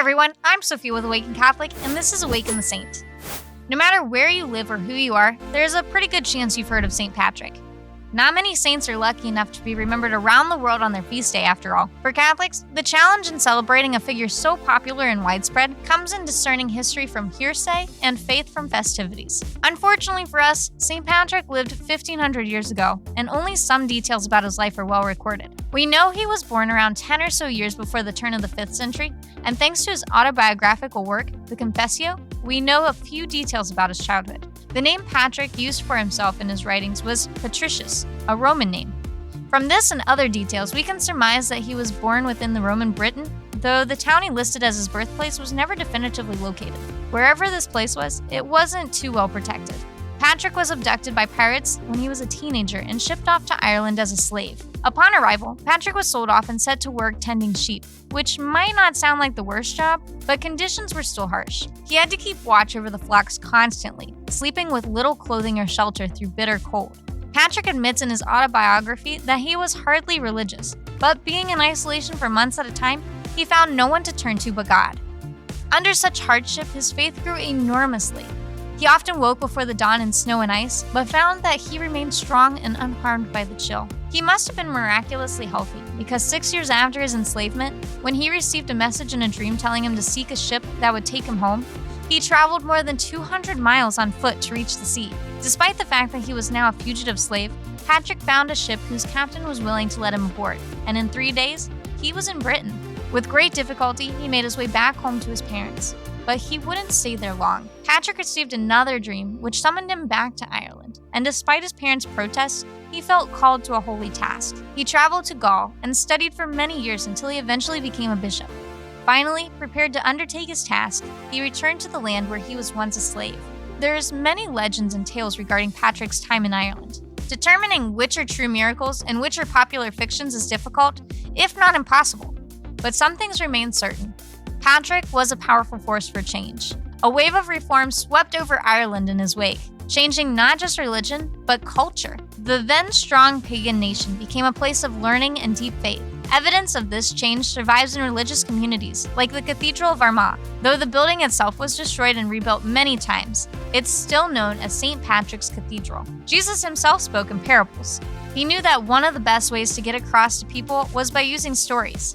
everyone, I'm Sophia with Awaken Catholic, and this is Awaken the Saint. No matter where you live or who you are, there's a pretty good chance you've heard of St. Patrick. Not many saints are lucky enough to be remembered around the world on their feast day, after all. For Catholics, the challenge in celebrating a figure so popular and widespread comes in discerning history from hearsay and faith from festivities. Unfortunately for us, St. Patrick lived 1,500 years ago, and only some details about his life are well recorded. We know he was born around 10 or so years before the turn of the 5th century, and thanks to his autobiographical work, the Confessio, we know a few details about his childhood. The name Patrick used for himself in his writings was Patricius, a Roman name. From this and other details, we can surmise that he was born within the Roman Britain, though the town he listed as his birthplace was never definitively located. Wherever this place was, it wasn't too well protected. Patrick was abducted by pirates when he was a teenager and shipped off to Ireland as a slave. Upon arrival, Patrick was sold off and set to work tending sheep, which might not sound like the worst job, but conditions were still harsh. He had to keep watch over the flocks constantly, sleeping with little clothing or shelter through bitter cold. Patrick admits in his autobiography that he was hardly religious, but being in isolation for months at a time, he found no one to turn to but God. Under such hardship, his faith grew enormously. He often woke before the dawn in snow and ice, but found that he remained strong and unharmed by the chill. He must have been miraculously healthy, because 6 years after his enslavement, when he received a message in a dream telling him to seek a ship that would take him home, he traveled more than 200 miles on foot to reach the sea. Despite the fact that he was now a fugitive slave, Patrick found a ship whose captain was willing to let him aboard, and in 3 days, he was in Britain. With great difficulty, he made his way back home to his parents. But he wouldn't stay there long. Patrick received another dream, which summoned him back to Ireland, and despite his parents' protests, he felt called to a holy task. He traveled to Gaul and studied for many years until he eventually became a bishop. Finally, prepared to undertake his task, he returned to the land where he was once a slave. There's many legends and tales regarding Patrick's time in Ireland. Determining which are true miracles and which are popular fictions is difficult, if not impossible. But some things remain certain. Patrick was a powerful force for change. A wave of reform swept over Ireland in his wake, changing not just religion, but culture. The then strong pagan nation became a place of learning and deep faith. Evidence of this change survives in religious communities, like the Cathedral of Armagh. Though the building itself was destroyed and rebuilt many times, it's still known as St. Patrick's Cathedral. Jesus himself spoke in parables. He knew that one of the best ways to get across to people was by using stories.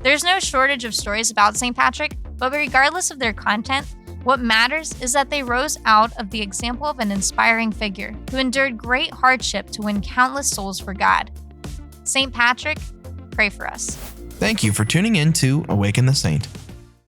There's no shortage of stories about St. Patrick, but regardless of their content, what matters is that they rose out of the example of an inspiring figure who endured great hardship to win countless souls for God. St. Patrick, pray for us. Thank you for tuning in to Awaken the Saint.